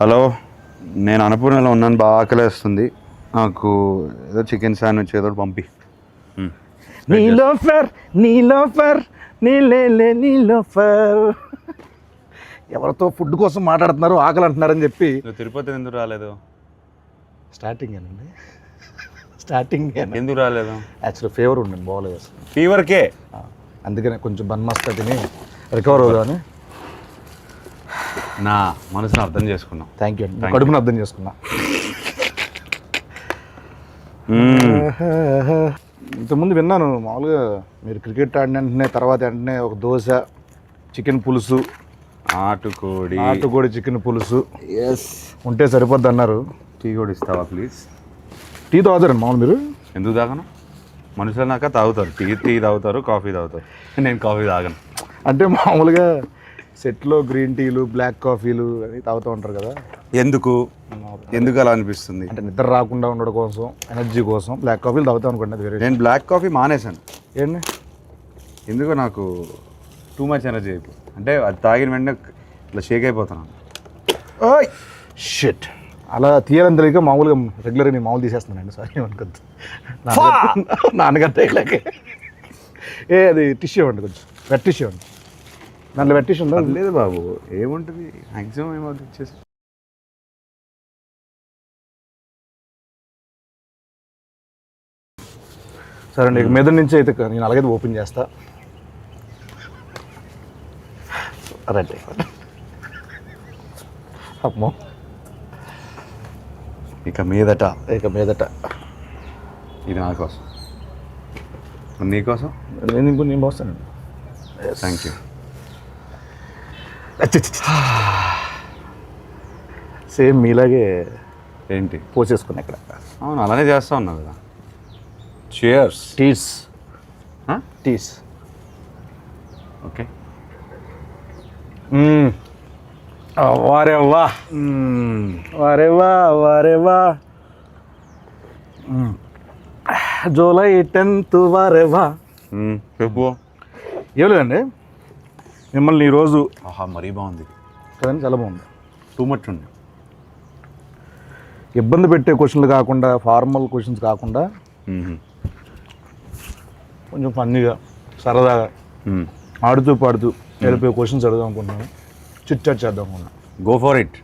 Hello, నేను అన్నపూర్ణలో ఉన్నాను, బాగా ఆకలేస్తుంది. నాకు ఏదో చికెన్ శాండ్విచ్ ఏదో పంపి. నీలోఫర్ నీలోఫర్ నీలోఫర్. ఎవరితో ఫుడ్ కోసం మాట్లాడుతున్నారు, ఆకలి అంటున్నారని చెప్పి. తిరుపతి ఎందుకు రాలేదు? స్టార్టింగ్ అండి, స్టార్టింగ్ ఎందుకు రాలేదు? యాక్చువల్లీ ఫీవర్ ఉండండి, బాగోలేదు అసలు. ఫీవర్కే? అందుకనే కొంచెం బన్మస్తా తిని రికవర్ అవుదామని. నా మనసును అర్థం చేసుకున్నాం. థ్యాంక్ యూ అండి, కడుపుని అర్థం చేసుకున్నా. ఇంతకుముందు విన్నాను మామూలుగా మీరు క్రికెట్ ఆడిన వెంటనే తర్వాత వెంటనే ఒక దోశ, చికెన్ పులుసు, నాటుకోడి చికెన్ పులుసు ఉంటే సరిపోద్ది అన్నారు. టీ కూడా ఇస్తావా ప్లీజ్? టీ తాగుతారండి మామూలు మీరు? ఎందుకు తాగను? మనుషులు నాక తాగుతారు, టీ తాగుతారు, కాఫీ తాగుతారు. నేను కాఫీ తాగను. అంటే మామూలుగా సెట్లో గ్రీన్ టీలు, బ్లాక్ కాఫీలు అని తాగుతూ ఉంటారు కదా, ఎందుకు అలా అనిపిస్తుంది? అంటే నిద్ర రాకుండా ఉండడం కోసం, ఎనర్జీ కోసం బ్లాక్ కాఫీలు తాగుతాం అనుకోండి. అది వేరే. నేను బ్లాక్ కాఫీ మానేశాను. ఏంటి? ఎందుకో నాకు టూ మచ్ ఎనర్జీ అయిపోయి, అంటే అది తాగిన వెంటనే ఇట్లా షేక్ అయిపోతున్నాను. ఓయ్ షిట్, అలా తీయాలని తెలియక మామూలుగా రెగ్యులర్గా నేను మామూలు తీసేస్తున్నానండి. సారీ అనుకోద్దు, నాన్నగారు తేగలేక. అది టిష్యూ ఇవ్వండి, కొంచెం వెట్ టిష్యూ ఇవ్వండి. దాంట్లో వెట్ టిష్యూ ఉందా? లేదు బాబు, ఏముంటుంది మ్యాక్సిమం ఏమవుతుంది ఇచ్చేసి. సరే అండి, మీద నుంచి అయితే నేను అలాగైతే ఓపెన్ చేస్తా. రైట్, అమ్మో, ఇక మీదట ఇది నా కోసం, నీకోసం. నేను పోస్తానండి. Thank you. సేమ్ మీలాగే ఏంటి పోసేసుకున్నా ఇక్కడ. అవును, అలానే చేస్తా ఉన్నావు కదా. చియర్స్. టీస్. ఓకే. వారేవా జూలై 10th వారేవా. చెప్పు. ఏం లేదండి, మిమ్మల్ని ఈరోజు మరీ బాగుంది కదండి, చాలా బాగుంది. టూ మచ్ ఉంది. ఇబ్బంది పెట్టే క్వశ్చన్లు కాకుండా, ఫార్మల్ క్వశ్చన్స్ కాకుండా కొంచెం ఫన్నీగా, సరదాగా, ఆడుతూ పాడుతూ వెళ్ళిపోయే క్వశ్చన్స్ అడుగుదాం అనుకుంటున్నాను. చిట్ చాట్ చేద్దాం అనుకున్నాను. Go for it.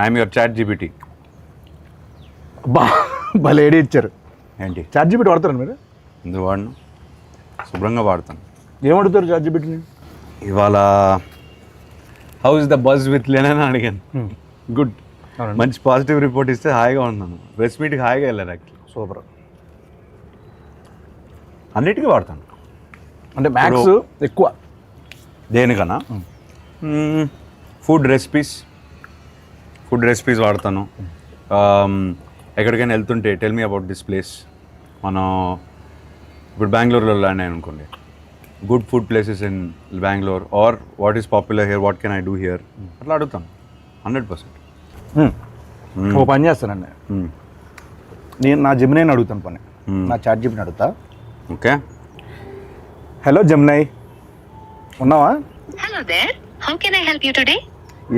I'm your ChatGPT. భలే ఐడియా ఇచ్చారు. ఏంటి? చాట్ జీపీటీ వాడతారండి మీరు? ఎందుకు వాడను, శుభ్రంగా వాడతాను. ఏం అడుగుతారు చాట్ జీపీటీని? ఇవాళ how is the buzz with లెన్ అని అడిగాను. గుడ్, మంచి పాజిటివ్ రిపోర్ట్ ఇస్తే హాయిగా ఉన్నాను. ప్రెస్ మీట్కి హాయిగా వెళ్ళాను. Actually super. అన్నిటికీ వాడతాను. అంటే మ్యాథ్స్ ఎక్కువ దేనికన్నా ఫుడ్ రెసిపీస్ వాడతాను. ఎక్కడికైనా వెళ్తుంటే tell me about this place. మనం ఇప్పుడు బెంగళూరులో ల్యాండ్ అయ్యాను అనుకోండి, good food places in Bengaluru are what is popular here, what can I do here, అట్లా అడుగుతాను 100%. ఓ పని చేస్తానండి, నేను నా జెమినైని అడుగుతాను పని, నా చాట్ జీపీటీని అడుగుతా. ఓకే. హలో జెమినై, ఉన్నావా? Hello there, how can I help you today?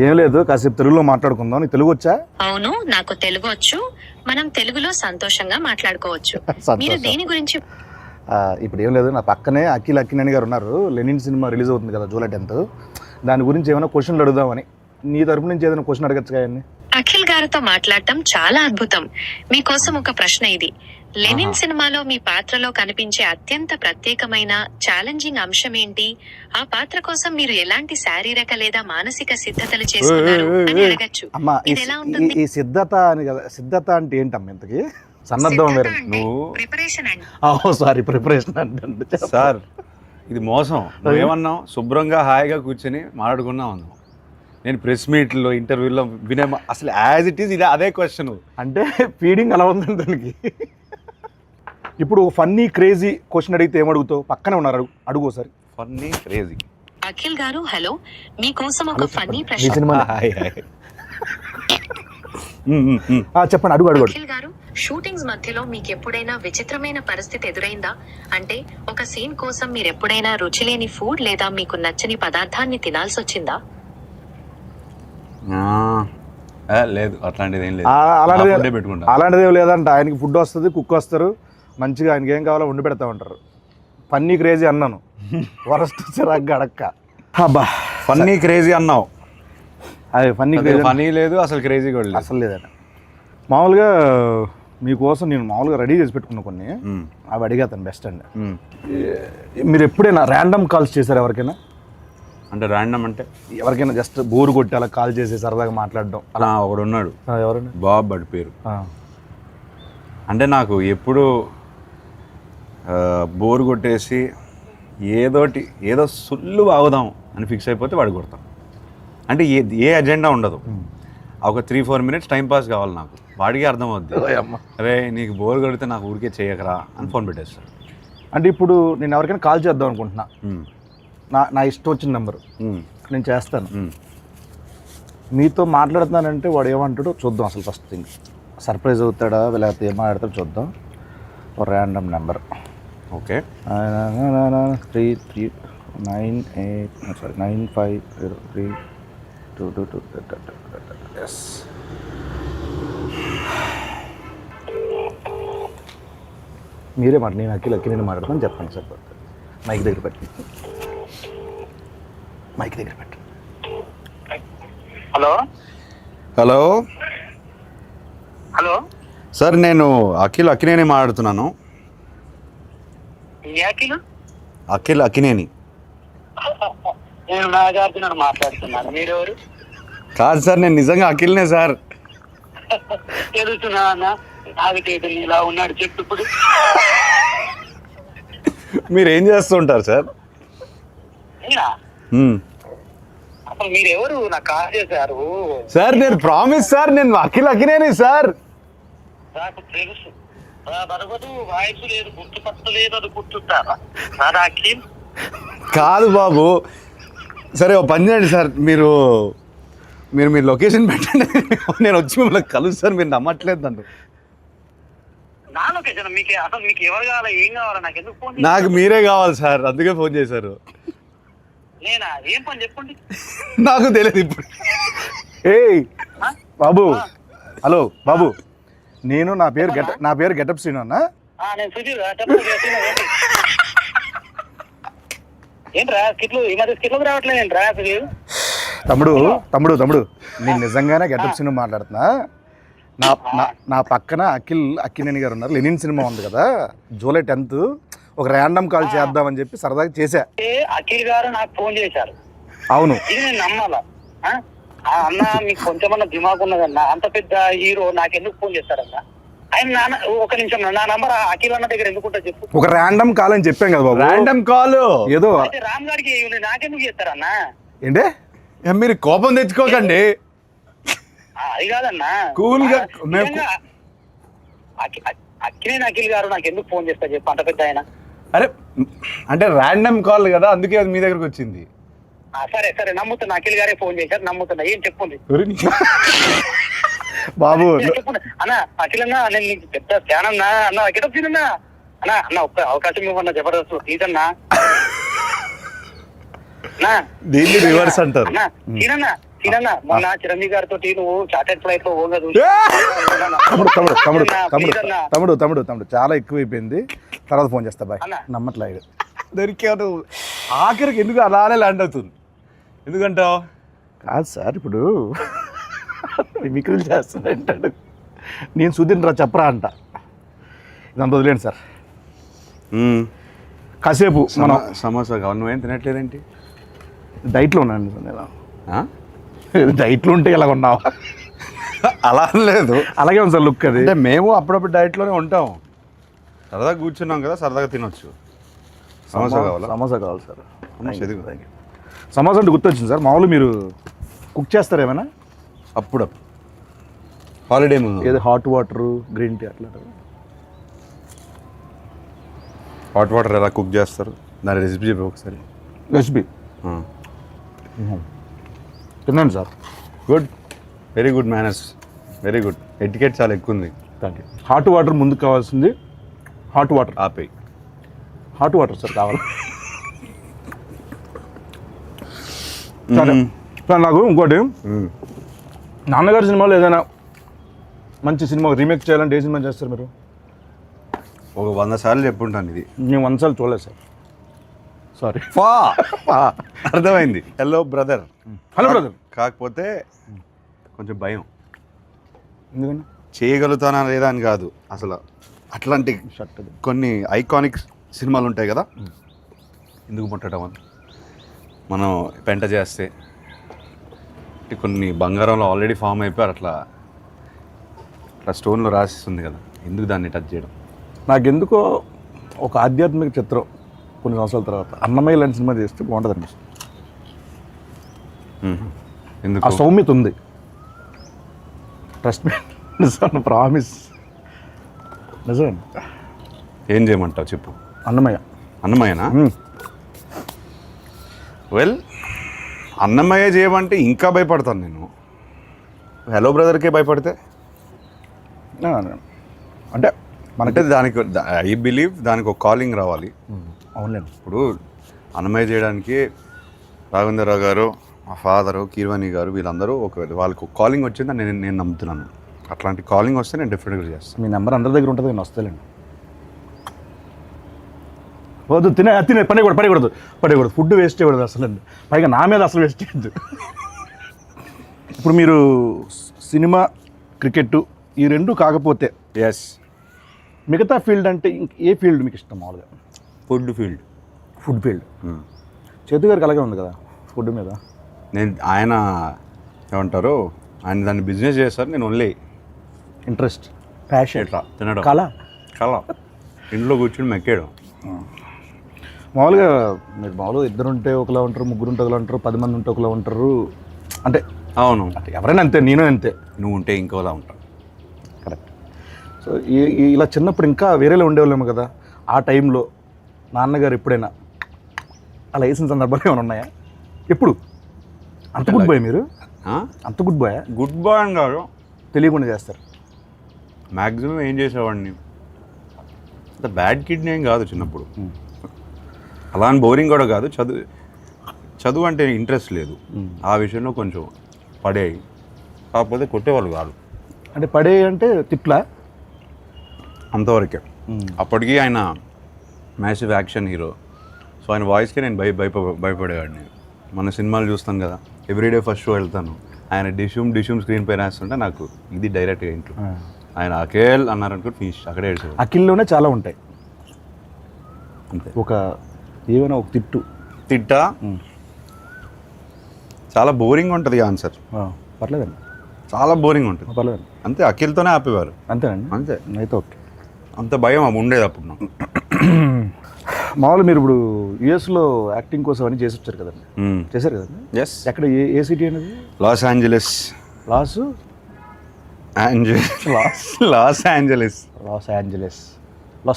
ఏం లేదు, కాసేపు తెలుగులో మాట్లాడుకుందాం. నీకు తెలుగు వచ్చా? అవును, నాకు తెలుగు వచ్చు. మనం తెలుగులో సంతోషంగా మాట్లాడుకోవచ్చు. మీరు దేని గురించి? ఇప్పుడు ఏం లేదు, నా పక్కనే అఖిల్ అక్కినేని గారు ఉన్నారు. లెనిన్ సినిమా రిలీజ్ అవుతుంది కదా జూలై 10th, దాని గురించి ఏమైనా క్వశ్చన్లు అడుగుదామని. నీ తరపు నుంచి ఏదైనా క్వశ్చన్ అడగచ్చు కదండి. అఖిల్ గారితో మాట్లాడటం చాలా అద్భుతం. మీకోసం ఒక ప్రశ్న ఇది. లెనిన్ సినిమాలో మీ పాత్రలో కనిపించే అత్యంత ప్రత్యేకమైన ఛాలెంజింగ్ అంశం ఏంటి? ఆ పాత్ర కోసం మీరు ఎలాంటి శారీరక లేదా మానసిక సిద్ధతలు చేసుకున్నారు అని అడగచ్చు. ఇది ఎలా ఉంటుంది? ఈ సిద్ధత అని కదా, సిద్ధత అంటే ఏంటమ్మా ఇంతకి? సన్నద్ధం వేరే. ప్రిపరేషన్ అండి. సారీ, ప్రిపరేషన్ అంటే సార్ ఇది మోసం. నువ్వేమన్నావు? శుభ్రంగా హాయిగా కూర్చొని మాట్లాడుకున్నావు అన్నావు. నేను ప్రెస్ మీట్లో ఇంటర్వ్యూలో వినే అసలు యాజ్ ఇట్ ఈస్ ఇది అదే క్వశ్చన్. అంటే ఫీడింగ్ అలా ఉందండి దానికి. ఇప్పుడు ఫన్నీ క్రేజీ క్వశ్చన్ అడిగితే ఏమడుగుతావు? పక్కనే ఉన్నారు, అడుగు సార్. Funny crazy. అఖిల్ గారు హలో, మీకోసం ఒక ఫన్నీ ప్రశ్న. చెప్పండి, అడుగు. అఖిల్ గారు, షూటింగ్స్ మధ్యలో మీకు ఎప్పుడైనా విచిత్రమైన పరిస్థితి ఎదురైందా? అంటే ఒక సీన్ కోసం మీరు ఎప్పుడైనా రుచిలేని ఫుడ్ లేదా మీకు నచ్చని పదార్థాన్ని తినాల్సి వచ్చిందా? లేదు అట్లాంటిది ఏం లేదు. అలాంటిది నా food ఏ పెట్టుకుంటా. అలాంటిది ఏం లేదంట. ఆయనకి ఫుడ్ వస్తుంది, కుక్ వస్తారు, మంచిగా ఆయనకి ఏం కావాలో వండి పెడతా ఉంటారు. ఫన్నీ క్రేజీ అన్నాను, వరస్ట్ చిరాగ్గా అడక్క. అబ్బా ఫన్నీ క్రేజీ అన్నావు, అదే ఫన్నీ క్రేజీ ఫనీ లేదు అసలు, క్రేజీ కూడా లేదు. అసలు లేదండి. మామూలుగా మీకోసం నేను మామూలుగా రెడీ చేసి పెట్టుకున్నా కొన్ని, అవి అడిగేతాను బెస్ట్ అండి. మీరు ఎప్పుడైనా ర్యాండమ్ కాల్స్ చేశారు ఎవరికైనా? అంటే ర్యాండమ్ అంటే ఎవరికైనా జస్ట్ బోర్ కొట్టి అలా కాల్ చేసి సరదాగా మాట్లాడడం అలా ఒకడు ఉన్నాడు, ఎవరైనా? బాబ్ బడి పేరు. అంటే నాకు ఎప్పుడు బోర్ కొట్టేసి ఏదో సుల్లు బాగుదాం అని ఫిక్స్ అయిపోతే వాడు కొడతాం. అంటే ఏ అజెండా ఉండదు, ఒక 3-4 minutes టైం పాస్ కావాలి నాకు. వాడికి అర్థం అవుద్ది, అరే నీకు బోర్ కొడితే నాకు ఊరికే చేయకరా అని ఫోన్ పెట్టేస్తాడు. అంటే ఇప్పుడు నేను ఎవరికైనా కాల్ చేద్దాం అనుకుంటున్నా, నా ఇష్టం వచ్చిన నెంబరు నేను చేస్తాను. మీతో మాట్లాడుతున్నానంటే వాడు ఏమంటాడో చూద్దాం. అసలు ఫస్ట్ థింగ్ సర్ప్రైజ్ అవుతాడా లేకపోతే ఏం మాట్లాడతాడో చూద్దాం. ఒక ర్యాండమ్ నెంబర్. ఓకే, 95032222. ఎస్, మీరే మాట, నేను అక్కి నేను మాట్లాడతాను చెప్పండి సార్. మైక్ దగ్గర పెట్టి, మైక్ దగ్గర పెట్టి. హలో హలో హలో సార్, నేను అక్కినేని మాట్లాడుతున్నాను. అక్కినేని. నేను నాగార్జున మాట్లాడుతున్నాను. మీరెవరు? కాదు సార్, నేను నిజంగా అఖిల్నే సార్. తెలుసునా అన్న, నాగటేటు ఇలా ఉన్నాడు చెప్పు ఇప్పుడు. మీరు ఏం చేస్తుంటారు సార్? అసలు మీరెవరు? నాకు కాల్ చేశారు సార్. నేను ప్రామిస్ సార్, నేను అఖినేని సార్. నాకు తెలుసు, బరగదు వాయిస్ లేదు, గుర్తుపట్టలేదు, అది గుర్తుంటారా? నాదా అఖిల్ కాదు బాబు. సరే ఓ పని చేయండి సార్, మీరు మీ లొకేషన్ పెట్టండి, నేను వచ్చి మిమ్మల్ని కలుస్తాను. మీరు నమ్మట్లేదు నన్ను. నా లొకేషన్ మీకు అసలు మీకు ఎవరు కావాలా, ఏం కావాలా, నాకు ఎందుకు ఫోన్? నాకు మీరే కావాలి సార్, అందుకే ఫోన్ చేశారు. నేనా? ఏం పని చెప్పండి. నాకు తెలియదు ఇప్పుడు. ఏయ్ బాబు, హలో బాబు, నేను నా పేరు గెటప్ శ్రీను అన్న. నేను సుధీర్. ఏంట్రా స్కిట్లు ఈ మధ్య స్కిట్లకు రావట్లేదు ఏంట్రా సుధీర్? తమ్ముడు నేను నిజంగానే గెటప్ శ్రీను మాట్లాడుతున్నా. నా పక్కన అక్కినేని గారు ఉన్నారు. లెనిన్ సినిమా ఉంది కదా, జూలై 10th ఒక ర్యాండమ్ కాల్ చేద్దామని చెప్పి సరదాగా చేశా. అఖిల్ గారు నాకు ఫోన్ చేశారు. అవును, ఇది నేను నమ్మాలా? అన్న మీకు కొంచెమన్నా దిమాగ్ ఉన్నదన్న, అంత పెద్ద హీరో నాకు ఎందుకు ఫోన్ చేస్తారన్న? ఆయన ఒక నిమిషం, నా నంబర్ అఖిల్ అన్న దగ్గర ఎందుకుంటా చెప్పు. ఒక ర్యాండమ్ కాల్ అని చెప్పాం కదా బాబు. ర్యాండమ్ కాల్ ఏదో రామ్ గారికి నాకెందుకు చేస్తారన్న? ఏంటే మీరు కోపం తెచ్చుకోకండి. అది కాదన్నా, కూల్ గా అఖిల్ గారు నాకు ఎందుకు ఫోన్ చేస్తారు చెప్పు, అంత పెద్ద ఆయన. అరే అంటే ర్యాండమ్ కాల్ కదా, అందుకే అది మీ దగ్గరకు వచ్చింది. సరే నమ్ముతున్నా, అఖిల్ గారే ఫోన్ చేశారు, నమ్ముతున్నా. ఏం చెప్పండి బాబు. చెప్పండి అన్న. అఖిల్ అన్న, నేను నీకు పెద్ద ఫ్యాన్ అన్నా. అన్న గెటప్ సీన్ అన్న ఒక్క అవకాశం ఇవ్వన్నా, జబర్దస్త్ ప్లీజ్ అన్నా. దీన్ని రివర్స్ అంటారు. సీనన్నా, మొన్న చిరంజీవి గారితో నువ్వు చార్టెడ్ ఫ్లైట్ లో ఓగా తమ్ముడు చాలా ఎక్కువైపోయింది, తర్వాత ఫోన్ చేస్తా బాయ్. నమ్మట్లేదు దొరికాడు. ఆఖరికి ఎందుకు అలానే ల్యాండ్ అవుతుంది? ఎందుకంటావు? కాదు సార్, ఇప్పుడు మిమిక్రీలు చేస్తానంటాడు, నేను సుధీర్ రా చెప్పరా అంట. ఇదంతా వదిలేండి సార్. కాసేపు మనం సమోసా కావాలి. నువ్వేం తినట్లేదేంటి? డైట్లో ఉన్నాను నేను. డైట్లో ఉంటే ఇలా ఉన్నావా? అలా లేదు, అలాగే ఉంది సార్ లుక్. అది అంటే మేము అప్పుడప్పుడు డైట్లోనే ఉంటాం, సరదాగా కూర్చున్నాం కదా, సరదాగా తినొచ్చు. సమోసా కావాలా? సమోసా కావాలి సార్. సమోసా అంటే గుర్తొచ్చింది సార్, మామూలు మీరు కుక్ చేస్తారు ఏమైనా? అప్పుడు హాలిడే ముందు ఏదో హాట్ వాటర్, గ్రీన్ టీ అట్లా. హాట్ వాటర్ ఎలా కుక్ చేస్తారు, దాని రెసిపీ చెప్పి ఒకసారి. రెసిపీ తిన్నాను sir. Good, very good manners, very good. Etiquette చాలా ఎక్కువ ఉంది. Thank you. హాట్ వాటర్ ముందుకు కావాల్సింది. హాట్ వాటర్ ఆపేయి. హాట్ వాటర్ సార్ కావాలి. సరే సార్, నాకు ఇంకోటి నాన్నగారి సినిమాలో ఏదైనా మంచి సినిమా రీమేక్ చేయాలంటే ఏ సినిమా చేస్తారు మీరు? ఒక 100 సార్లు చెప్పుంటాను ఇది. నేను 100 సార్లు చూడలేదు సార్, సారీ. అర్థమైంది. Hello brother. Hello brother. కాకపోతే కొంచెం భయం. ఎందుకని? చేయగలుగుతానా లేదా అని కాదు, అసలు అట్లాంటి షర్ట్ కొన్ని ఐకానిక్ సినిమాలు ఉంటాయి కదా, ఎందుకు ముట్టడం అని మనం పెంట చేస్తే కొన్ని బంగారంలో ఆల్రెడీ ఫామ్ అయిపోయారు, అట్లా స్టోన్లో రాసిస్తుంది కదా, ఎందుకు దాన్ని టచ్ చేయడం? నాకెందుకో ఒక ఆధ్యాత్మిక చిత్రం కొన్ని సంవత్సరాల తర్వాత అన్నమయ్య లాంటి సినిమా చేస్తే బాగుంటుంది అనిపిస్తుంది. ఎందుకు? ఆ సౌమ్యత ఉంది. ట్రస్ట్ మీ, నిజం, ప్రామిస్, నిజం. ఏం చేయమంటావు చెప్పు. అన్నమయ్య. అన్నమయ్యనా? వెల్, అన్నమయ్య చేయమంటే ఇంకా భయపడతాను నేను. హలో బ్రదర్కే భయపడితే అంటే మనకి దానికి ఐ బిలీవ్ దానికి ఒక కాలింగ్ రావాలి. అవునండి. ఇప్పుడు అన్నమయ్య చేయడానికి రాఘవేంద్రరావు గారు, మా ఫాదరు, కీర్వాణి గారు, వీళ్ళందరూ వాళ్ళకి ఒక కాలింగ్ వచ్చిందని నేను నమ్ముతున్నాను. అట్లాంటి కాలింగ్ వస్తే నేను డెఫినెట్గా చేస్తాను. మీ నెంబర్ అందరి దగ్గర ఉంటుంది, నేను వస్తానండి. వద్దు, తినే పడకూడదు ఫుడ్ వేస్ట్ చేయకూడదు అసలు. పైగా నా మీద అసలు వేస్ట్ చేయద్దు. ఇప్పుడు మీరు సినిమా, క్రికెట్ ఈ రెండు కాకపోతే ఎస్, మిగతా ఫీల్డ్ అంటే ఏ ఫీల్డ్ మీకు ఇష్టం మామూలుగా? Food field. Food field. చేతు గారికి అలాగే ఉంది కదా ఫుడ్ మీద. ఆయన ఏమంటారు, ఆయన దాన్ని బిజినెస్ చేస్తారు, నేను ఓన్లీ ఇంట్రెస్ట్, ప్యాషన్, ఎట్లా తినడం, కళ ఇంట్లో కూర్చుని మెక్కేయడం. మామూలుగా మీరు మామూలుగా 2 ఉంటే ఒకలా ఉంటారు, 3 ఉంటే ఒకలా ఉంటారు, 10 మంది ఉంటే ఒకలా ఉంటారు. అంటే అవును, అంటే ఎవరైనా అంతే, నేను అంతే. నువ్వు ఉంటే ఇంకోలా ఉంటావు. కరెక్ట్. సో ఇలా చిన్నప్పుడు ఇంకా వేరేలో ఉండేవాళ్ళేమో కదా. ఆ టైంలో నాన్నగారు ఎప్పుడైనా అలా వేసిన సందర్భాలు ఏమైనా ఉన్నాయా? ఎప్పుడు? అంత గుడ్ బాయ్ మీరు? అంత గుడ్ బాయ్? గుడ్ బాయ్ అని కాదు, తెలియకుండా చేస్తారు. మ్యాక్సిమం ఏం చేసేవాడిని, అంత బ్యాడ్ కిడ్ని ఏం కాదు చిన్నప్పుడు. అలా అని బోరింగ్ కూడా కాదు. చదువు అంటే ఇంట్రెస్ట్ లేదు, ఆ విషయంలో కొంచెం పడేవి. కాకపోతే కొట్టేవాళ్ళు కాదు. అంటే పడే అంటే తిట్లా? అంతవరకే. అప్పటికీ ఆయన మ్యాసివ్ యాక్షన్ హీరో, సో ఆయన వాయిస్కి నేను భయపడేవాడిని. మన సినిమాలు చూస్తాను కదా, ఎవ్రీడే ఫస్ట్ షో వెళ్తాను, ఆయన డిష్యూమ్ స్క్రీన్ పైన వేస్తుంటే నాకు ఇది డైరెక్ట్గా ఇంట్లో ఆయన అఖిల్ అన్నారనుకో ఫినిష్, అక్కడే ఏడ్చేవాడు. అఖిల్లోనే చాలా ఉంటాయి అంతే. ఏమైనా ఒక తిట్టా చాలా బోరింగ్ ఉంటుంది ఆన్సర్. పర్లేదండి, చాలా బోరింగ్ ఉంటుంది. పర్లేదండి. అంతే, అఖిల్తోనే ఆపేవారు. అంతేనండి. అంతే, అయితే ఓకే. అంత భయం ఉండేది అప్పుడు నాకు. మామూలు మీరు ఇప్పుడు యుఎస్లో యాక్టింగ్ కోసం అని చేసి వచ్చారు కదండి, చేశారు కదండి. ఎస్. ఎక్కడ, ఏ సిటీ అనేది? Los Angeles. లాస్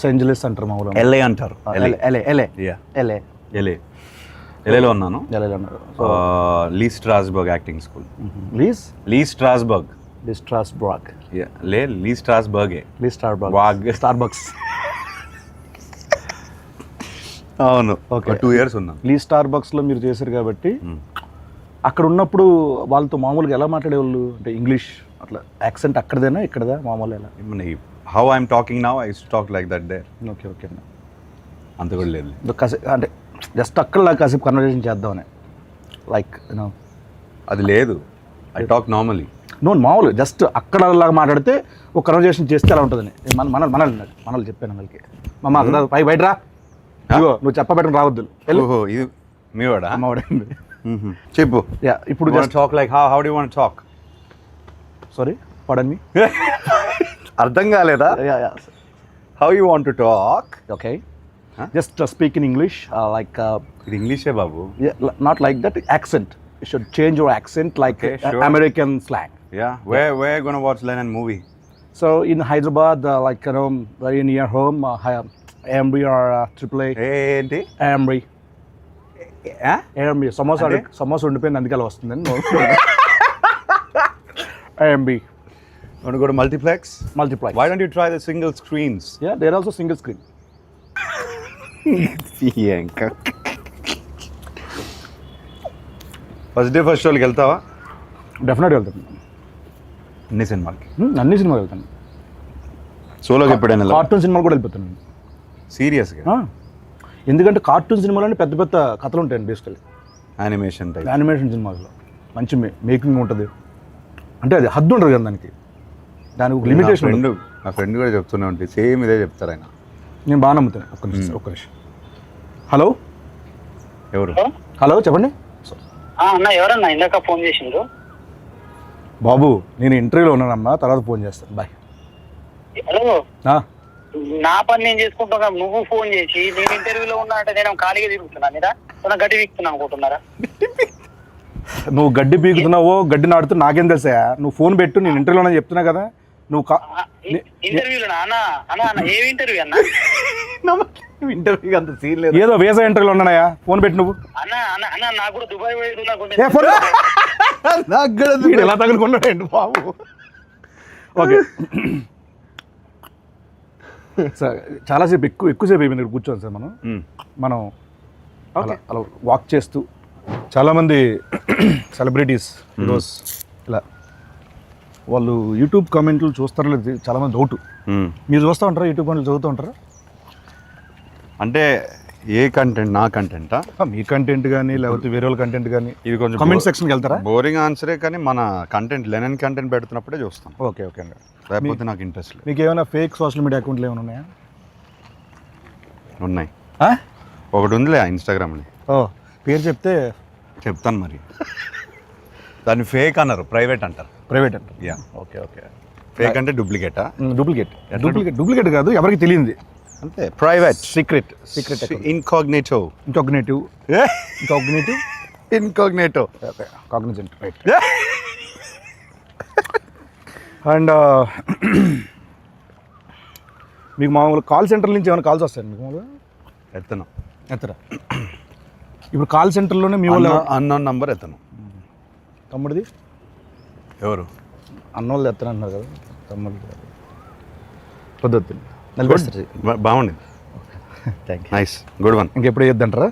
ఏంజలస్ అంటారు మామూలు. ఎల్ఏ అంటారు. ఎల్ఏలో ఉన్నాను. లీ స్ట్రాస్బర్గ్ యాక్టింగ్ స్కూల్. లీ స్ట్రాస్బర్గ్. స్టార్బక్స్. అవును, ఓకే. 2 years ఉన్నాను. లీ స్టార్బక్స్లో మీరు చేశారు కాబట్టి అక్కడ ఉన్నప్పుడు వాళ్ళతో మామూలుగా ఎలా మాట్లాడేవాళ్ళు? అంటే ఇంగ్లీష్ అట్లా యాక్సెంట్ అక్కడదేనా ఇక్కడదా మామూలు ఎలా? How I'm talking now, I use to talk like that there. Okay okay అన్న. అంత కూడా లేదు. అంటే జస్ట్ అక్కడ కాసేపు కన్వర్జేషన్ చేద్దామని, లైక్ యూనో అది లేదు. I talk normally. మామూలు జస్ట్ అక్కడ లాగా మాట్లాడితే ఒక కన్వర్జేషన్ చేస్తే అలా ఉంటుందని మనల్ని చెప్పాను వాళ్ళకి. మమ్మ బయట రా, నువ్వు చెప్పబెట్టడం రావద్దు. ఓహో, ఇది మీ వాడా? అమ్మవాడండి. చెప్పు. ఇప్పుడు talk like how do you want talk? Sorry, pardon me. అర్థం కాలేదా? How you want to talk? Okay, just speak in English, like ఇది ఇంగ్లీషే బాబు. Not like that accent. You should change your accent like sure. American slang. Yeah, where you gonna watch Lennon movie? So in Hyderabad, like very near home, Amri or AAA. ఏంటి Amri? Amri. Samosa ఉండిపోయింది అందుకే అలా వస్తుందని. Amri. Want to go to multiplex? Why don't you try the single screens? Yeah, there are also single screen. First day first షోకి వెళ్తావా? డెఫినెట్గా వెళ్తాను. అన్ని సినిమాలకి. అన్ని సినిమాలు వెళ్తాను. సోలోకి ఎప్పుడైనా కార్టూన్ సినిమాలు కూడా వెళ్ళిపోతాను. సీరియస్గా? ఎందుకంటే కార్టూన్ సినిమాలు పెద్ద పెద్ద కథలు ఉంటాయండి బేసికలీ. Animation type. యానిమేషన్ సినిమాల్లో మంచి మేకింగ్ ఉంటుంది. అంటే అది హద్దు ఉండదు కదా దానికి ఒక లిమిటేషన్. నా ఫ్రెండ్ కూడా చెప్తూనే ఉంటుంది, సేమ్ ఇదే చెప్తారు ఆయన. నేను బాగా నమ్ముతాను. ఒక్క నిమిషం. హలో ఎవరు? హలో చెప్పండి. అన్న ఎవరన్నా ఇందాక ఫోన్ చేసిండ్రు? బాబు నేను ఇంటర్వ్యూలో ఉన్నానమ్మా, తర్వాత ఫోన్ చేస్తాను. బాయ్. హలో, నా పని నేను చేసుకుంటున్నా, నువ్వు ఫోన్ చేసి నేను ఇంటర్వ్యూలో ఉన్నా అంటే నేను ఖాళీగా తిరుగుతున్నా మీద గడ్డి వీక్తున్నా అనుకుంటున్నారా? నువ్వు గడ్డి పీకుతున్నావో గడ్డి నాడుతూ నాకేం తెలుసా? నువ్వు ఫోన్ పెట్టు, నేను ఇంటర్వ్యూలో చెప్తున్నా కదా. నువ్వు ఇంటర్వ్యూలో అన్న ఏమి ఇంటర్వ్యూ అన్న? ఇంటర్వ్యూ అంత సీన్ లేదు, ఏదో వేసా ఇంటర్వ్యూలో ఉన్నాయా. ఫోన్ పెట్టు నువ్వు. అన్న అన్న అన్న నాకు కూడా దుబాయ్ ఎలా తగులుకున్నాడండి బాబు. ఓకే సార్, చాలాసేపు ఎక్కువసేపు అయిపోయింది ఇక్కడ కూర్చోండి సార్. మనం అలా వాక్ చేస్తూ చాలామంది సెలబ్రిటీస్ హీరోస్ ఇలా వాళ్ళు యూట్యూబ్ కామెంట్లు చూస్తారో లేదు చాలామంది డౌట్. మీరు చూస్తూ ఉంటారా యూట్యూబ్ కామెంట్లు చదువుతూ ఉంటారా? అంటే ఏ కంటెంట్? నా కంటెంటా? మీ కంటెంట్ కానీ లేకపోతే వేరే వాళ్ళ కంటెంట్ కానీ? ఇది కొంచెం కామెంట్ సెక్షన్కి వెళ్తారా? బోరింగ్ ఆన్సరే, కానీ మన కంటెంట్ లెనన్ కంటెంట్ పెడుతున్నప్పుడే చూస్తాం. ఓకే ఓకే అండి. లేకపోతే నాకు ఇంట్రెస్ట్ లేదు. మీకు ఏమైనా ఫేక్ సోషల్ మీడియా అకౌంట్లు ఏమైనా ఉన్నాయా? ఉన్నాయి. ఒకటి ఉందిలే ఇన్స్టాగ్రామ్లో. పేరు చెప్తే చెప్తాను మరి. దాన్ని ఫేక్ అన్నారు, ప్రైవేట్ అంటారు. ప్రైవేట్ అంటారు. యా. Okay okay. ఫేక్ అంటే డూప్లికేటా? డూప్లికేట్ కాదు, ఎవరికి తెలియంది అంతే. Private, secret incognito. Cognizant right. And మీకు మామూలు కాల్ సెంటర్ నుంచి ఏమైనా కాల్స్ వస్తాయండి మీకు? మామూలుగా ఎత్తరా? ఇప్పుడు కాల్ సెంటర్లోనే మీ వాళ్ళు అన్నోన్ నంబర్ ఎత్తను. తమ్ముడిది ఎవరు? అన్నోళ్ళు ఎత్తను అన్నారు కదా, తమ్ముడు బాగుండింది. Thank you. Nice, good one. ఇంకెప్పుడు వేయొద్దంటారా?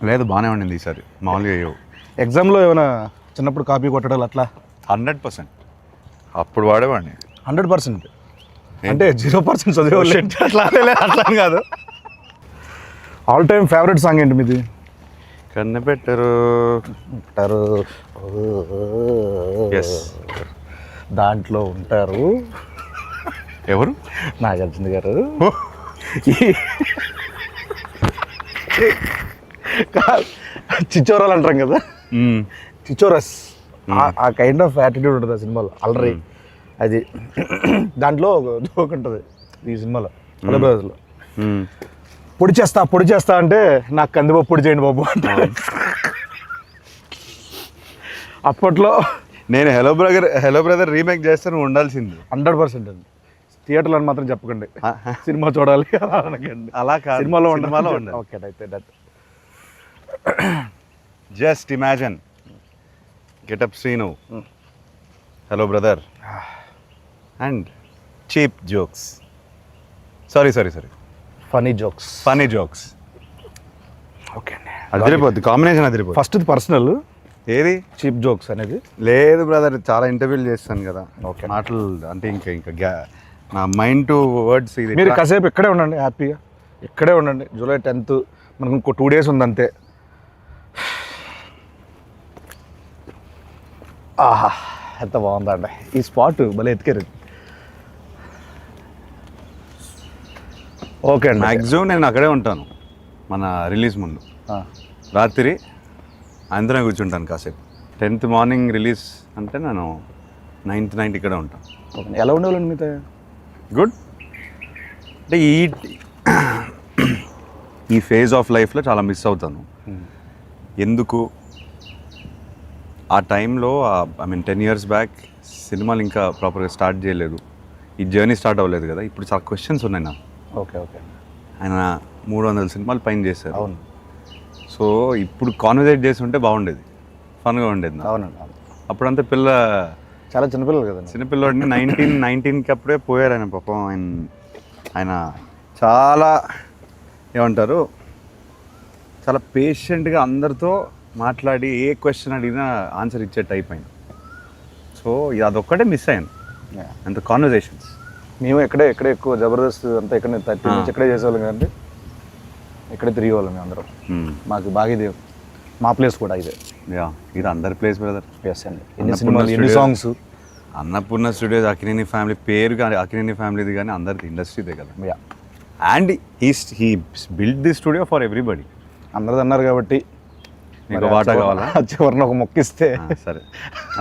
లేదు, బాగానే ఉండింది ఈసారి. మామూలుగా అయ్యవు. ఎగ్జామ్లో ఏమైనా చిన్నప్పుడు కాపీ కొట్టడాలు అట్లా? 100%. అప్పుడు వాడేవాడిని. 100%? అంటే 0% చదివేవాళ్ళు అట్లా కాదు. ఆల్ టైమ్ ఫేవరెట్ సాంగ్ ఏంటి మీది? కన్నెపెట్టరు. దాంట్లో ఉంటారు ఎవరు? నాగార్జున గారు. చిచ్చోరాలు అంటాం కదా, చిచ్చోరస్, ఆ కైండ్ ఆఫ్ యాటిట్యూడ్ ఉంటుంది ఆ సినిమాలో. అల్లరి అది. దాంట్లో జోక్ ఉంటుంది ఈ సినిమాలో, బ్రదర్స్లో. పొడి చేస్తా అంటే నాకు కందిపప్పు పొడి చేయండి బాబు అంటే. అప్పట్లో నేను హలో బ్రదర్ రీమేక్ చేస్తే నువ్వు ఉండాల్సింది. 100% అండి. థియేటర్లో అని మాత్రం చెప్పకండి, సినిమా చూడాలి అనకండి. అలా కాదు, సినిమాలో ఉండాలి. ఓకే అయితే that. Just imagine getup Srinu, hello brother, and cheap jokes. Sorry funny jokes. Okay అండి, అదిరిపోద్ది కాంబినేషన్. అదిరిపోద్ది. ఫస్ట్ పర్సనల్ ఏది చీప్ జోక్స్ అనేది లేదు బ్రదర్, చాలా ఇంటర్వ్యూలు చేస్తాను కదా. ఓకే. మాటలు అంటే ఇంకా నా మైండ్ టు వర్డ్స్. ఇది మీరు కాసేపు ఇక్కడే ఉండండి, హ్యాపీగా ఇక్కడే ఉండండి. జూలై 10th మనకు ఇంకో 2 days ఉంది అంతే. ఆహా, ఎంత బాగుందండి ఈ స్పాట్, భలే ఎత్తుకారు. ఓకే అండి. మ్యాక్సిమం నేను అక్కడే ఉంటాను మన రిలీజ్ ముందు. రాత్రి అందరం కూర్చుంటాను కాసేపు. 10th మార్నింగ్ రిలీజ్ అంటే నేను 9th నైట్ ఇక్కడే ఉంటాను. ఎలా ఉండేవాళ్ళండి మీతో? గుడ్. అంటే ఈ ఫేజ్ ఆఫ్ లైఫ్లో చాలా మిస్ అవుతాను. ఎందుకు ఆ టైంలో, ఐ మీన్ 10 years బ్యాక్ సినిమాలు ఇంకా ప్రాపర్గా స్టార్ట్ చేయలేదు, ఈ జర్నీ స్టార్ట్ అవ్వలేదు కదా. ఇప్పుడు చాలా క్వశ్చన్స్ ఉన్నాయి నాకు. ఓకే. ఆయన 300 సినిమాలు పైన చేశారు. అవును. సో ఇప్పుడు కాన్వర్సేట్ చేసి ఉంటే బాగుండేది, ఫన్గా ఉండేది. అవునండి. అప్పుడంతా చాలా చిన్నపిల్లలు కదా, చిన్నపిల్లడిని 19 అప్పుడే పోయారు ఆయన. పాపం ఆయన చాలా ఏమంటారు, చాలా పేషెంట్గా అందరితో మాట్లాడి ఏ క్వశ్చన్ అడిగినా ఆన్సర్ ఇచ్చే టైప్ ఆయన. సో సో అదొక్కటే మిస్ అయ్యాను అంత కాన్వర్జేషన్స్. మేము ఎక్కడే ఎక్కువ జబర్దస్త్ అంతా ఇక్కడ 30 నుంచి ఇక్కడే చేసేవాళ్ళం కదండి, ఇక్కడే తిరిగేవాళ్ళం మేము అందరం. మాకు బాగా ఇది మా ప్లేస్ కూడా ఇదే. ఇది అందరి ప్లేస్ బ్రదర్. ఎస్ అండి, ఎన్ని సినిమాలు ఎన్ని songs. Annapurna studios Akkineni family పేరు కానీ అక్కినేని ఫ్యామిలీది కానీ అందరిది ఇండస్ట్రీదే కదా. And he build the studio for everybody. అందరిది అన్నారు కాబట్టి మీకు వాటా కావాలా? చివరిని ఒక మొక్కిస్తే సరే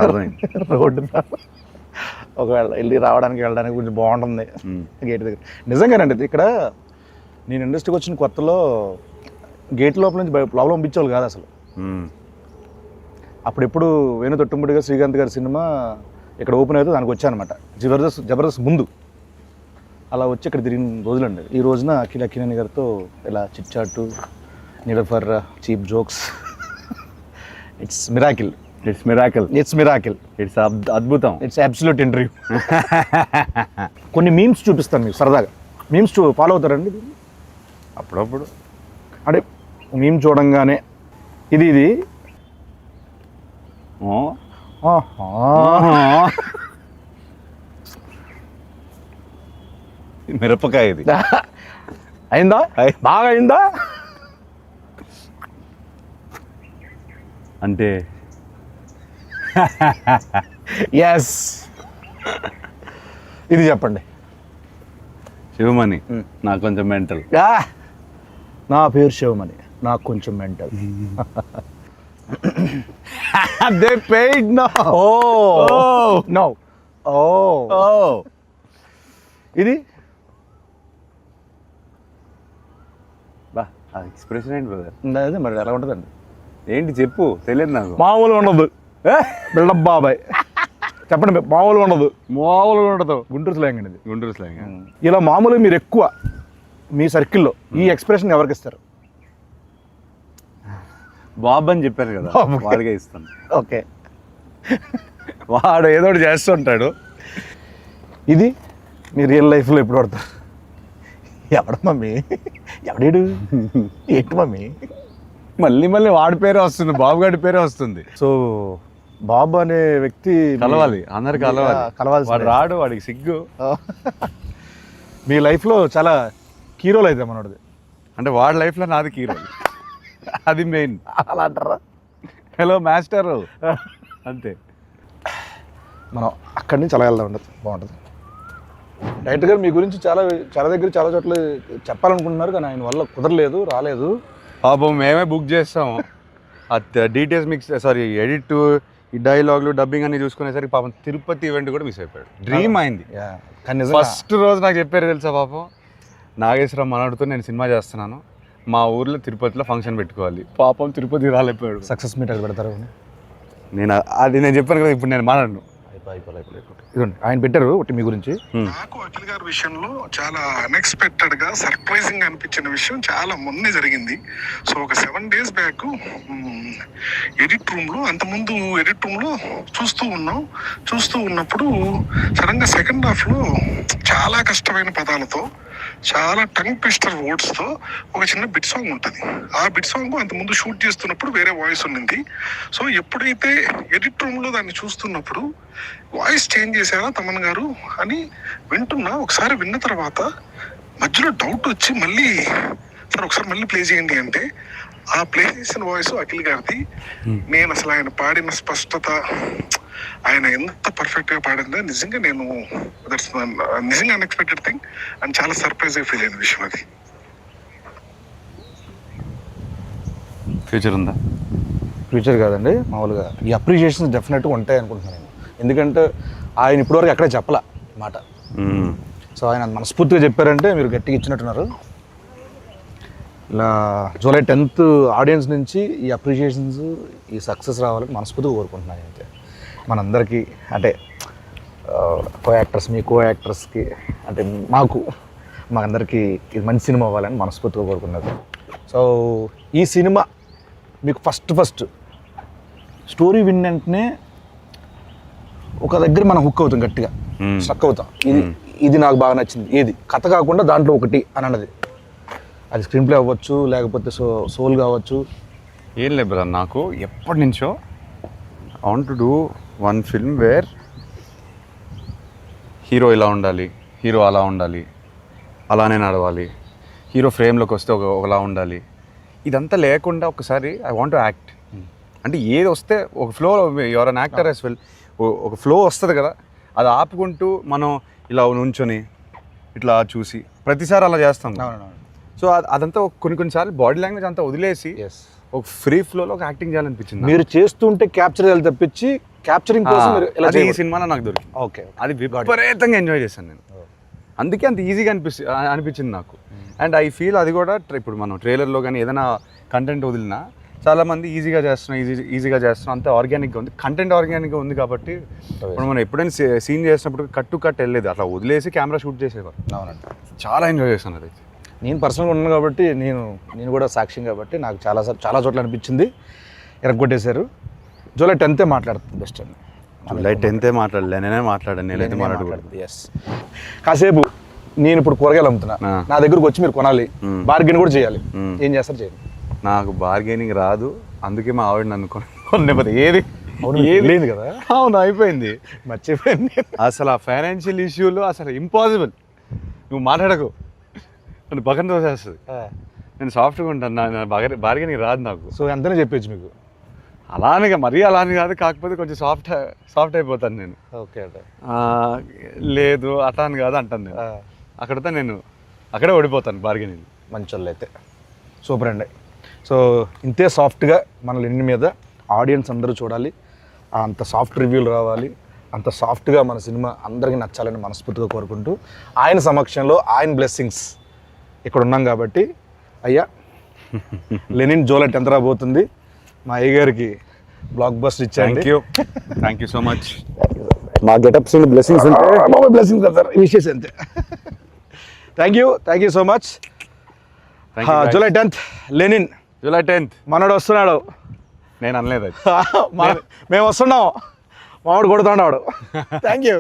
అర్థమైంది. రోడ్డు ఒకవేళ వెళ్ళి రావడానికి వెళ్ళడానికి కొంచెం బాగుంటుంది గేట్ దగ్గర. నిజంగానండి ఇక్కడ నేను ఇండస్ట్రీకి వచ్చిన కొత్తలో గేట్ లోపల నుంచి లోపల పంపించేవాళ్ళు కాదు అసలు. అప్పుడెప్పుడు వేణు తొట్టుముడిగా శ్రీకాంత్ గారి సినిమా ఇక్కడ ఓపెన్ అయితే దానికి వచ్చానమాట, జబర్దస్త్ ముందు. అలా వచ్చి ఇక్కడ తిరిగిన రోజులండి. ఈ రోజున అక్కినేని గారితో ఇలా chitchat, neither for cheap jokes. It's miracle. అద్భుతం. It's absolute interview. కొన్ని మీమ్స్ చూపిస్తాను మీకు సరదాగా. మీమ్స్ ఫాలో అవుతారండి అప్పుడప్పుడు? అంటే మీమ్ చూడంగానే ఇది మిరపకాయ ఇది అయిందా, బాగా అయిందా అంటే ఎస్. ఇది చెప్పండి. శివమణి నాకు కొంచెం మెంటల్. నా పేరు శివమణి, నాకు కొంచెం mental. They paid no. No. ఇది బా ఎక్స్ప్రెషన్ ఏంటి బ్రదర్? అదే మరి ఎలా ఉంటుందండి? ఏంటి చెప్పు, తెలియదు నాకు. మామూలుగా ఉండదు బిల్డప్ బాబాయ్. చెప్పండి, మామూలుగా ఉండదు. గుంటూరు స్లాంగ్ అండి ఇది. గుంటూరు స్లాంగ్. ఇలా మామూలుగా మీరు ఎక్కువ మీ సర్కిల్లో ఈ ఎక్స్ప్రెషన్ ఎవరికి ఇస్తారు? బాబు అని చెప్పారు కదా, వాడిగా ఇస్తాను. ఓకే, వాడు ఏదో ఒకటి చేస్తుంటాడు. ఇది మీ రియల్ లైఫ్లో ఎప్పుడు పడతారు? ఎవడ మమ్మీ, ఎవడేడు, ఏంటి మమ్మీ? మళ్ళీ వాడి పేరే వస్తుంది, బాబు గారి పేరే వస్తుంది. సో బాబు అనే వ్యక్తి కలవాలి, అందరు కలవాలి. వాడు రాడు, వాడికి సిగ్గు. మీ లైఫ్లో చాలా కీ రోల్ అయితే మనోడిది. అంటే వాడి లైఫ్లో నాది కీ రోల్, అది మెయిన్. అలా అంటారా? హలో మాస్టర్ అంతే. మనం అక్కడి నుంచి అలా వెళ్దాం, ఉండదు, బాగుంటుంది. డైరెక్టర్ గారు మీ గురించి చాలా దగ్గర చాలా చోట్ల చెప్పాలనుకుంటున్నారు, కానీ ఆయన వల్ల కుదరలేదు, రాలేదు. పాపం మేమే బుక్ చేస్తాము. డీటెయిల్స్ మిక్స్ ఎడిట్, ఈ డైలాగులు, డబ్బింగ్ అన్ని చూసుకునేసరికి పాపం తిరుపతి ఈవెంట్ కూడా మిస్ అయిపోయాడు. డ్రీమ్ అయింది. ఫస్ట్ రోజు నాకు చెప్పారు తెలుసా, పాపం నాగేశ్వరరావు మనోడితో నేను సినిమా చేస్తున్నాను, మా ఊర్లో తిరుపతిలో ఫంక్షన్ పెట్టుకోవాలి. పాపం తిరుపతి రాలేకపోయాడు. సక్సెస్ మీట్ అది పెడతారు. నేను చెప్పాను కదా, ఇప్పుడు నేను మాట్లాడను. ఇదండి ఆయన పెట్టారు ఒకటి మీ గురించి. నాకు అఖిల్ గారి విషయంలో చాలా అన్ఎక్స్పెక్టెడ్ గా సర్ప్రైజింగ్ అనిపించిన విషయం చాలా మొన్నే జరిగింది. సో ఒక 7 days బ్యాక్ ఎడిట్ రూమ్ లో, అంతకుముందు ఎడిట్ రూమ్ లో చూస్తూ ఉన్నప్పుడు సడన్ గా సెకండ్ హాఫ్ లో చాలా కష్టమైన పదాలతో, చాలా టంగ్ ట్విస్టర్ వర్డ్స్ తో ఒక చిన్న బిట్ సాంగ్ ఉంటుంది. ఆ బిట్ సాంగ్ అంతకుముందు షూట్ చేస్తున్నప్పుడు వేరే వాయిస్ ఉండింది. సో ఎప్పుడైతే ఎడిట్ రూమ్ లో దాన్ని చూస్తున్నప్పుడు వాయిస్ చేంజ్ చేశారా తమన్ గారు అని వింటున్నా. ఒకసారి విన్న తర్వాత మధ్యలో డౌట్ వచ్చి మళ్ళీ సార్ ఒకసారి మళ్ళీ ప్లే చేయండి అంటే, ఆ ప్లే చేసిన వాయిస్ అఖిల్ గారిది. నేను అసలు ఆయన పాడిన స్పష్టత, ఆయన ఎంత పర్ఫెక్ట్ గా పాడిందో నిజంగా నేను నిజంగా అన్ఎక్స్పెక్టెడ్ థింగ్ అండ్ చాలా సర్ప్రైజ్ గా ఫీల్ అయిన విషయం అది. ఫ్యూచర్ ఉందా? ఫ్యూచర్ కాదండి, మామూలుగా ఈ అప్రిషియేషన్స్ డెఫినెట్గా ఉంటాయి అనుకుంటున్నాను నేను. ఎందుకంటే ఆయన ఇప్పటివరకు ఎక్కడే చెప్పలా మాట. సో ఆయన మనస్ఫూర్తిగా చెప్పారంటే మీరు గట్టిగా ఇచ్చినట్టున్నారు. ఇలా July 10th ఆడియన్స్ నుంచి ఈ అప్రిషియేషన్స్, ఈ సక్సెస్ రావాలని మనస్ఫూర్తిగా కోరుకుంటున్నాను. అయితే మనందరికీ, అంటే కో యాక్టర్స్కి అంటే మాకందరికీ ఇది మంచి సినిమా అవ్వాలని మనస్ఫూర్తిగా కోరుకున్నది. సో ఈ సినిమా మీకు ఫస్ట్ స్టోరీ విన్ వెంటనే ఒక దగ్గర మనం హుక్ అవుతాం, గట్టిగా స్ట్రక్ అవుతాం. ఇది నాకు బాగా నచ్చింది, ఏది కథ కాకుండా దాంట్లో ఒకటి అని అన్నది. అది స్క్రీన్ ప్లే అవ్వచ్చు, లేకపోతే సోల్ కావచ్చు. ఏం లేదు బ్రదర్, నాకు ఎప్పటి నుంచో I want to do one film where hero ఇలా ఉండాలి, హీరో అలా ఉండాలి, అలానే నడవాలి, హీరో ఫ్రేమ్లోకి వస్తే ఒకలా ఉండాలి. ఇదంతా లేకుండా ఒకసారి ఐ వాంట్ టు యాక్ట్. అంటే ఏది వస్తే ఒక flow, your an actor as well, ఒక ఫ్లో వస్తుంది కదా, అది ఆపుకుంటూ మనం ఇలా నుంచొని ఇట్లా చూసి ప్రతిసారి అలా చేస్తాం. సో అదంతా కొన్నిసార్లు బాడీ లాంగ్వేజ్ అంతా వదిలేసి ఒక ఫ్రీ ఫ్లోలో ఒక యాక్టింగ్ చేయాలనిపించింది. మీరు చేస్తుంటే క్యాప్చర్ చేయాలి తప్పించి క్యాప్చరింగ్ కోసం మీరు ఇలా అది ఈ సినిమాలో నాకు దొరికింది. ఓకే, అది విపరీతంగా ఎంజాయ్ చేశాను నేను. అందుకే అంత ఈజీగా అనిపించింది నాకు. అండ్ ఐ ఫీల్ అది కూడా ఇప్పుడు మనం ట్రైలర్లో కానీ ఏదైనా కంటెంట్ వదిలినా చాలామంది ఈజీగా చేస్తున్నాం అంతే ఆర్గానిక్గా ఉంది. కంటెంట్ ఆర్గానిక్గా ఉంది కాబట్టి ఇప్పుడు మనం ఎప్పుడైనా సీన్ చేసినప్పుడు కట్ వెళ్ళలేదు, అట్లా వదిలేసి కెమెరా షూట్ చేసేవారు. అవునండి, చాలా ఎంజాయ్ చేశాను అది. నేను పర్సనల్గా ఉన్నాను కాబట్టి నేను కూడా సాక్ష్యం కాబట్టి నాకు చాలా చోట్ల అనిపించింది. ఎరగొట్టేశారు. జూలై 10th మాట్లాడుతుంది బెస్ట్ అండి. జూలై 10th మాట్లాడలే, నేనే మాట్లాడాను. నేనైతే మాట్లాడకూడదు. ఎస్, కాసేపు నేను ఇప్పుడు కూరగాయలు అమ్ముతున్నా, నా దగ్గరకు వచ్చి మీరు కొనాలి, బార్గెన్ కూడా చేయాలి. ఏం చేస్తారు? చేయండి. నాకు బార్గెనింగ్ రాదు, అందుకే మా ఆవిడ నన్ను కొనలేకపోతే ఏది లేదు కదా. అవును, అయిపోయింది, మర్చిపోయింది. అసలు ఆ ఫైనాన్షియల్ ఇష్యూలు అసలు ఇంపాసిబుల్. నువ్వు మాట్లాడకు, నన్ను పక్కన తోసేస్తుంది. నేను సాఫ్ట్గా ఉంటాను, నా బార్గెనింగ్ రాదు నాకు. సో ఎంతనే చెప్పచ్చు మీకు? అలానే మరీ అలానే కాదు, కాకపోతే కొంచెం సాఫ్ట్ అయిపోతాను నేను. ఓకే అంటే లేదు అట్లా అని కాదు అంటాను నేను. అక్కడితో నేను అక్కడే ఓడిపోతాను బార్గెనింగ్. మంచి వాళ్ళు అయితే సూపర్ అండి. సో ఇంతే సాఫ్ట్గా మన లెనిన్ మీద ఆడియన్స్ అందరూ చూడాలి, అంత సాఫ్ట్ రివ్యూలు రావాలి, అంత సాఫ్ట్గా మన సినిమా అందరికీ నచ్చాలని మనస్ఫూర్తిగా కోరుకుంటూ, ఆయన సమక్షంలో ఆయన బ్లెస్సింగ్స్ ఇక్కడ ఉన్నాం కాబట్టి, అయ్యా లెనిన్ జూలై 10th రాబోతుంది. మా అయ్య గారికి బ్లాక్ బస్టర్ ఇచ్చాను. Thank you so much. మా గెటప్స్ బ్లెస్సింగ్స్ ఉంటే బ్లెస్సింగ్స్ కదా విషెస్ అంతే. Thank you so much. July 10th Lenin, July 10th మనోడు వస్తున్నాడు. నేను అనలేదు, మేము వస్తున్నాం, మావాడు కొడుతున్నాడు. Thank you.